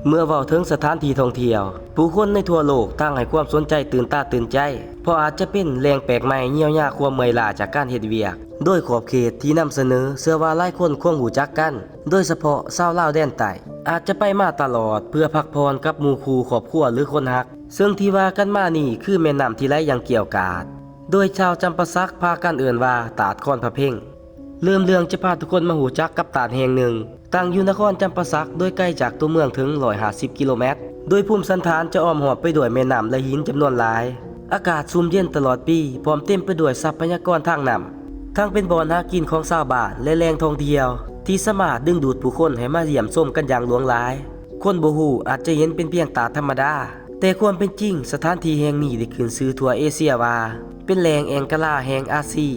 เมื่อเว้าถึงสถานที่ท่องเที่ยวผู้คนในทั่วโลกต่างให้ความสนใจตื่นตาตื่นใจเพราะอาจจะเป็นแรงแปลกใหม่เยียวยาความเมื่อยล้าจากการเฮ็ดเวียกโดยขอบเขตที่นำเสนอเชื่อว่าหลายคนคงรู้จักกันโดยเฉพาะชาวลาวแดนใต้อาจจะไปมาตลอดเพื่อพักผ่อนกับหมู่คู่ครอบครัวหรือคนรักซึ่งที่ว่ากันมานี่คือแม่น้ำที่ไหลอย่างเกี่ยวกาดโดยชาวจำปาสักพากันเอ่นว่าตาดคอนพระเพ่งเริ่มเรื่องจะพาทุกคนมาหูจักกับตาดแห่งหนึ่งตั้งอยู่นครจำปาสักโดยใกล้จากตัวเมืองถึง150กิโลเมตรโดยภูมิสันฐานจะอ้อมหอบไปด้วยแม่น้ำและหินจำนวนหลายอากาศซุ่มเย็นตลอดปีพร้อมเต็มไปด้วยทรัพยากรทางน้ำทั้งเป็นบ่อนหากินของชาวบ้านและแหล่งท่องเที่ยวที่สามารถดึงดูดผู้คนให้มาเยี่ยมชมกันอย่างหลวงหลายคนบ่ฮู้อาจจะเห็นเป็นเพียงตาธรรมดาแต่ความเป็นจริงสถานที่แห่งนี้ได้ขึ้นชื่อทั่วเอเชียว่าเป็นแหล่งแองกาลาแห่งอาซี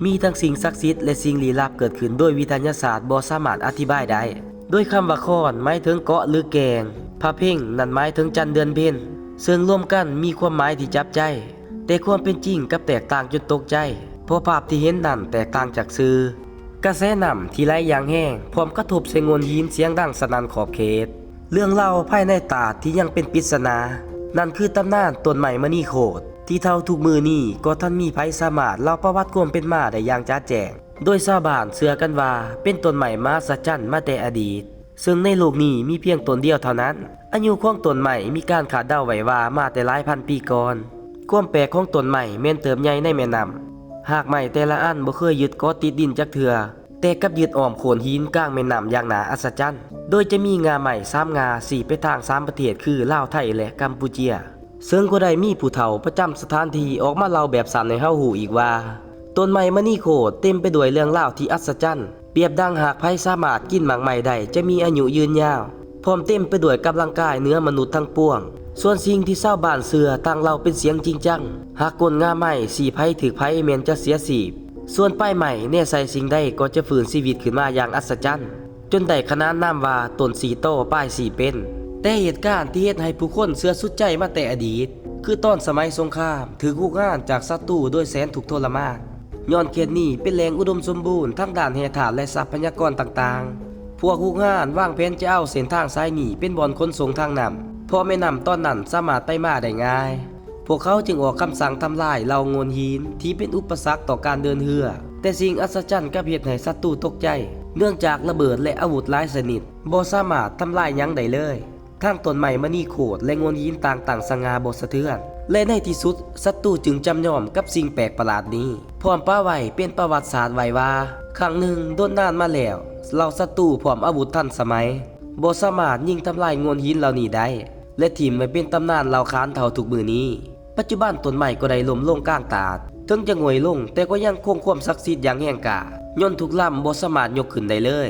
มีทั้งสิ่งศักดิ์สิทธิ์และสิ่งลี้ลับเกิดขึ้นโดยวิทยาศาสตร์บ่สามารถอธิบายได้โดยคำว่าคอนหมายถึงเกาะหรือแกงพระเพ่งนั่นหมายถึงจันทร์เดือนเพ็ญซึ่งรวมกันมีความหมายที่จับใจแต่ความเป็นจริงกับแตกต่างจนตกใจเพราะภาพที่เห็นนั่นแตกต่างจากสื่อกระแสน้ำที่ไหลอย่างแห้งพร้อมกระทบใส่โงนหินเสียงดังสนั่นขอบเขตเรื่องเล่าภายในตาดที่ยังเป็นปริศนานั่นคือตำนานต้นไม้มณีโคตรที่เท่าทุกมือนี้ก็ท่านมีไผสามารถเล่าประวัติความเป็นมาได้อย่างชัดแจ้งโดยชาวบ้านเชื่อกันว่าเป็นต้นไม้มหัศจรรย์มาแต่อดีตซึ่งในโลกนี้มีเพียงต้นเดียวเท่านั้นอายุของต้นไม้มีการคาดเดาไว้ว่ามาแต่หลายพันปีก่อนความแปลกของต้นไม้แม่นเติบใหญ่ในแม่น้ำหากไม้แต่ละอันบ่เคยยึดเกาะติดดินจักเทื่อแต่กับยึดอ้อมโขดหินกลางแม่น้ำอย่างน่าอัศจรรย์โดยจะมีงาใหม่3งาสีไปทาง3ประเทศคือลาวไทยและกัมพูเชียซึ่งก็ได้มีผู้เฒ่าประจำสถานที่ออกมาเล่าแบบสั้นให้เฮาฮู้อีกว่าต้นไม้มณีโคตรเต็มไปด้วยเรื่องราวที่อัศจรรย์เปรียบดังหากไผสามารถกินหมากไม้ได้จะมีอายุยืนยาวพร้อมเต็มไปด้วยกำลังกายเหนือมนุษย์ทั้งปวงส่วนสิ่งที่ชาวบ้านเชื่อต่างเล่าเป็นเสียงจริงจังหากก้นงาไม้สีไผถึกไผแม่นจะเสียสีบส่วนป้ายใหม่แน่ใส่สิ่งใดก็จะฟื้นชีวิตขึ้นมาอย่างอัศจรรย์จนได้ขนานนามว่าต้นสีโตป้ายสีเป็นแต่เหตุการณ์ที่เฮ็ดให้ผู้คนเชื่อสุดใจมาแต่อดีตคือตอนสมัยสงครามถือคุกคามจากศัตรูโดยแสนทุกข์ทรมานย้อนเขตนี้เป็นแหล่งอุดมสมบูรณ์ทั้งด้านแร่ธาตุและทรัพยากรต่างๆพวกคุกคามวางแผนจะเอาเส้นทางสายนี้เป็นบ่อนขนส่งทางน้ำเพราะแม่น้ำตอนนั้นสามารถไปมาได้ง่ายพวกเขาจึงออกคำสั่งทำลายเหล่าโงนหินที่เป็นอุปสรรคต่อการเดินเรือแต่สิ่งอัศจรรย์กับเหตุให้ศัตรูตกใจเนื่องจากระเบิดและอาวุธหลายชนิดบ่สามารถทำลายหยังได้เลยทั้งต้นไม้มณีโคตรและโงนหินต่างๆสง่าบ่สะเทือนและในที่สุดศัตรูจึงจำยอมกับสิ่งแปลกประหลาดนี้พร้อมป้าไว้เป็นประวัติศาสตร์ไว้ว่าครั้งหนึ่งโดนนานมาแล้วเหล่าศัตรูพร้อมอาวุธทันสมัยบ่สามารถยิงทำลายโงนหินเหล่านี้ได้และถิ่มไว้เป็นตำนานเล่าขานเท่าทุกมือนี้ปัจจุบันต้นไม้ก็ได้ล้มลงกลางตาดถึงจะง่วยลงแต่ก็ยังคงความศักดิ์สิทธิ์อย่างแห่งกล้าย่นทุกลำบ่สามารถยกขึ้นได้เลย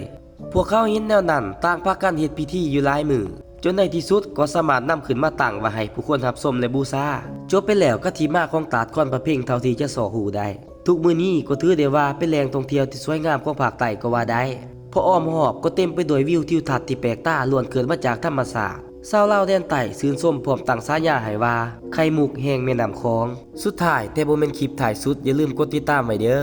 พวกเขาเห็นแนวนั้นต่างพากันเฮ็ดพิธีอยู่หลายมือจนในที่สุดก็สามารถนำขึ้นมาตั้งไว้ให้ผู้คนรับชมและบูชาจบไปแล้วก็ที่มาของตาดคอนพระเพ่งเท่าที่จะสอหูได้ทุกมื้อนี้ก็ถือได้ว่าเป็นแหล่งท่องเที่ยวที่สวยงามของภาคใต้ก็ว่าได้เพราะอ้อมหอบก็เต็มไปด้วยวิวทิวทัศน์ที่แปลกตาล้วนเกิดมาจากธรรมชาติชาวลาวแดนใต้ชื่นชมพร้อมตั้งฉายาให้ว่าไข่มุกแห่งแม่น้ำคองสุดท้ายแต่บ่แม่นคลิปถ่ายสุดอย่าลืมกดติดตามไว้เด้อ